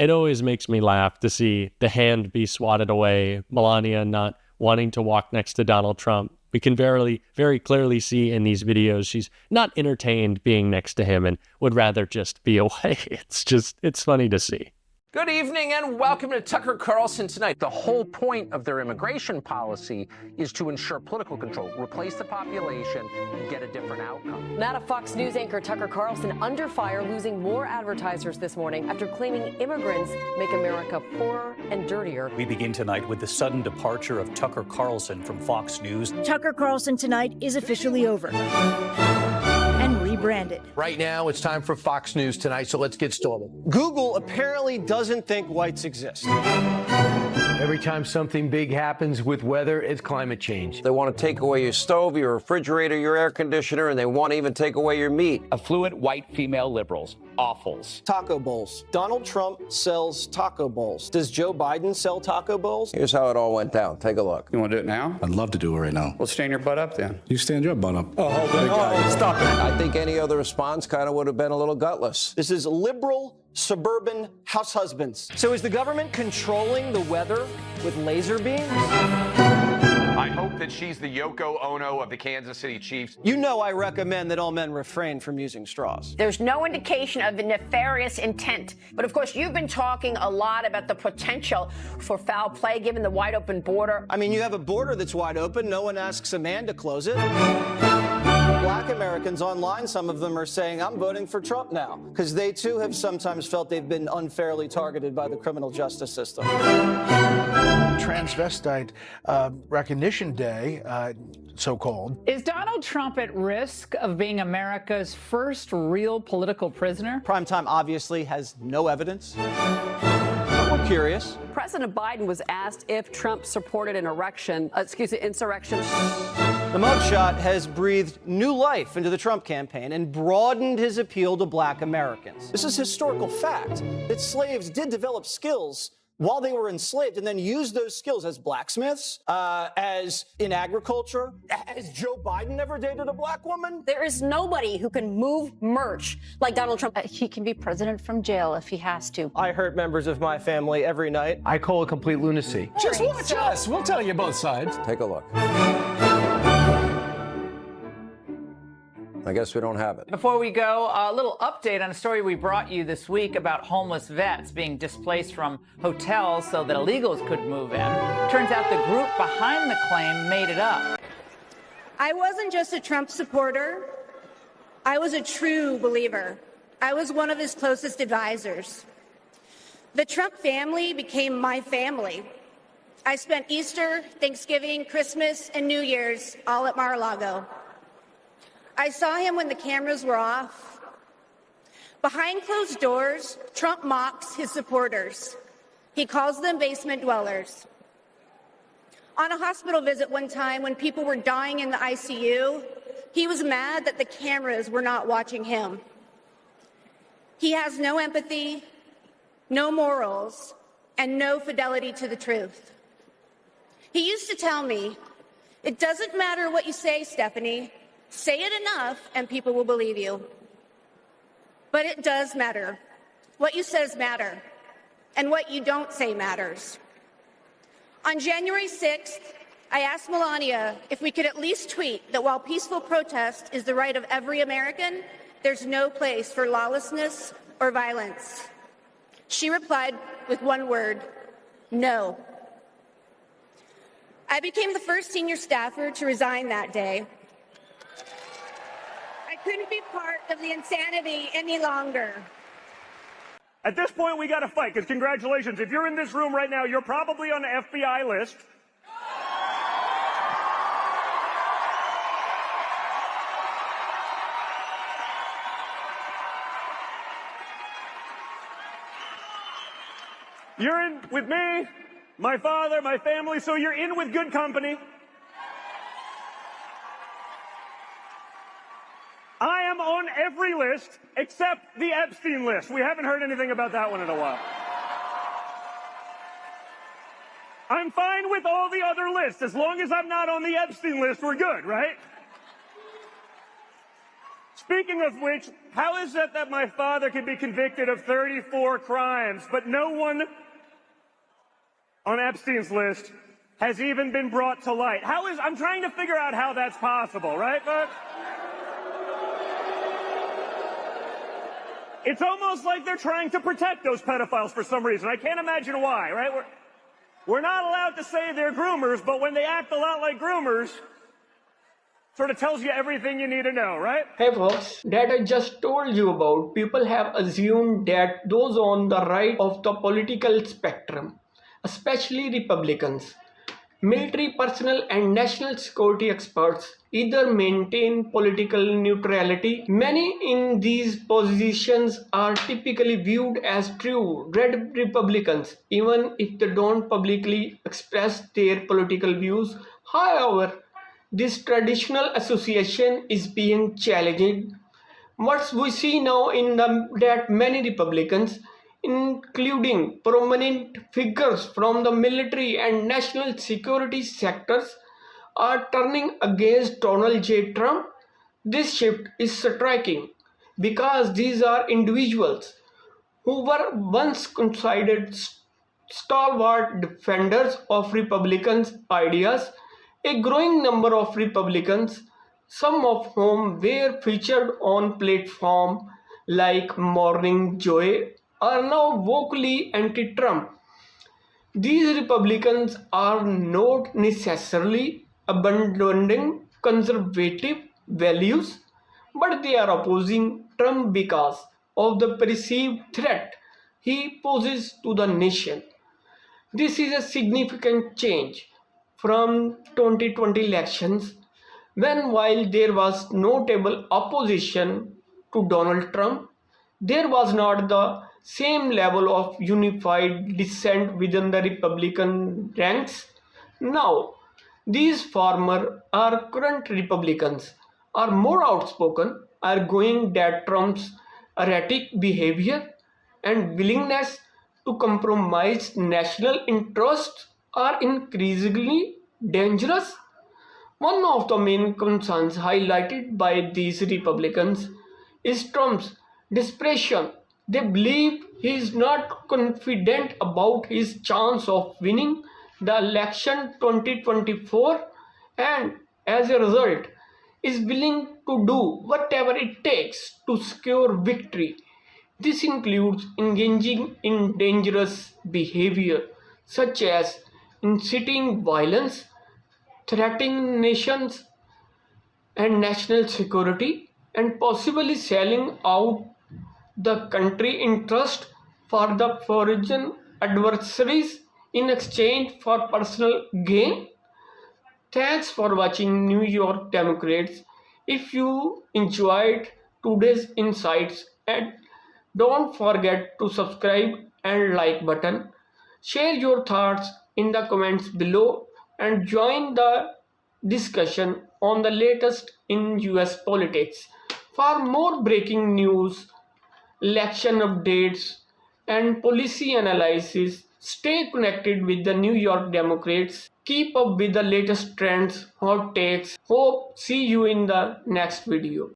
It always makes me laugh to see the hand be swatted away, Melania not wanting to walk next to Donald Trump. We can very clearly see in these videos she's not entertained being next to him and would rather just be away. It's funny to see. Good evening and welcome to Tucker Carlson Tonight. The whole point of their immigration policy is to ensure political control, replace the population, and get a different outcome. Now to Fox News anchor Tucker Carlson under fire, losing more advertisers this morning after claiming immigrants make America poorer and dirtier. We begin tonight with the sudden departure of Tucker Carlson from Fox News. Tucker Carlson Tonight is officially over and rebranded. Right now, it's time for Fox News Tonight, so let's get started. Google apparently doesn't think whites exist. Every time something big happens with weather, it's climate change. They want to take away your stove, your refrigerator, your air conditioner, and they want to even take away your meat. Affluent white female liberals. Awfuls. Taco bowls. Donald Trump sells taco bowls. Does Joe Biden sell taco bowls? Here's how it all went down. Take a look. You want to do it now? I'd love to do it right now. Well, stand your butt up then. You stand your butt up. Oh, hold on. Stop it. I think any other response kind of would have been a little gutless. This is liberal suburban house husbands. So is the government controlling the weather with laser beams? I hope that she's the Yoko Ono of the Kansas City Chiefs. You know I recommend that all men refrain from using straws. There's no indication of the nefarious intent. But of course, you've been talking a lot about the potential for foul play given the wide open border. I mean, you have a border that's wide open. No one asks a man to close it. Black Americans online, some of them are saying, I'm voting for Trump now, because they too have sometimes felt they've been unfairly targeted by the criminal justice system. Transvestite Recognition Day, so-called. Is Donald Trump at risk of being America's first real political prisoner? Primetime obviously has no evidence. We're curious. President Biden was asked if Trump supported an insurrection. The mugshot has breathed new life into the Trump campaign and broadened his appeal to black Americans. This is historical fact that slaves did develop skills while they were enslaved and then used those skills as blacksmiths, as in agriculture. Has Joe Biden ever dated a black woman? There is nobody who can move merch like Donald Trump. He can be president from jail if he has to. I hurt members of my family every night. I call it complete lunacy. Just watch us. We'll tell you both sides. Take a look. I guess we don't have it. Before we go, a little update on a story we brought you this week about homeless vets being displaced from hotels so that illegals could move in. Turns out the group behind the claim made it up. I wasn't just a Trump supporter. I was a true believer. I was one of his closest advisors. The Trump family became my family. I spent Easter, Thanksgiving, Christmas, and New Year's all at Mar-a-Lago. I saw him when the cameras were off. Behind closed doors, Trump mocks his supporters. He calls them basement dwellers. On a hospital visit one time when people were dying in the ICU, he was mad that the cameras were not watching him. He has no empathy, no morals, and no fidelity to the truth. He used to tell me, "It doesn't matter what you say, Stephanie. Say it enough and people will believe you." But it does matter. What you says matter, and what you don't say matters. On January 6th, I asked Melania if we could at least tweet that while peaceful protest is the right of every American, there's no place for lawlessness or violence. She replied with one word: no. I became the first senior staffer to resign that day. I couldn't be part of the insanity any longer. At this point, we got to fight, because congratulations. If you're in this room right now, you're probably on the FBI list. You're in with me, my father, my family, so you're in with good company. I am on every list except the Epstein list. We haven't heard anything about that one in a while. I'm fine with all the other lists. As long as I'm not on the Epstein list, we're good, right? Speaking of which, how is it that my father could be convicted of 34 crimes, but no one on Epstein's list has even been brought to light? I'm trying to figure out how that's possible, right, folks? It's almost like they're trying to protect those pedophiles for some reason. I can't imagine why, right? We're not allowed to say they're groomers, but when they act a lot like groomers, sort of tells you everything you need to know, right? Hey folks, that I just told you about, people have assumed that those on the right of the political spectrum, especially Republicans, military personnel and national security experts, either maintain political neutrality. Many in these positions are typically viewed as true red Republicans, even if they don't publicly express their political views. However, this traditional association is being challenged. What we see now that many Republicans, including prominent figures from the military and national security sectors, are turning against Donald J. Trump. This shift is striking because these are individuals who were once considered stalwart defenders of Republicans' ideas. A growing number of Republicans, some of whom were featured on platforms like Morning Joe, are now vocally anti-Trump. These Republicans are not necessarily abandoning conservative values, but they are opposing Trump because of the perceived threat he poses to the nation. This is a significant change from 2020 elections, when while there was notable opposition to Donald Trump, there was not the same level of unified dissent within the Republican ranks. Now, these former or current Republicans are more outspoken, arguing that Trump's erratic behavior and willingness to compromise national interests are increasingly dangerous. One of the main concerns highlighted by these Republicans is Trump's desperation. They believe he is not confident about his chance of winning the election 2024 and as a result is willing to do whatever it takes to secure victory. This includes engaging in dangerous behavior such as inciting violence, threatening nations and national security, and possibly selling out the country in trust for the foreign adversaries in exchange for personal gain. Thanks for watching New York Democrats. If you enjoyed today's insights, and don't forget to subscribe and like button. Share your thoughts in the comments below and join the discussion on the latest in US politics. For more breaking news, election updates, and policy analysis, stay connected with the New York Democrats. Keep up with the latest trends, hot takes. Hope see you in the next video.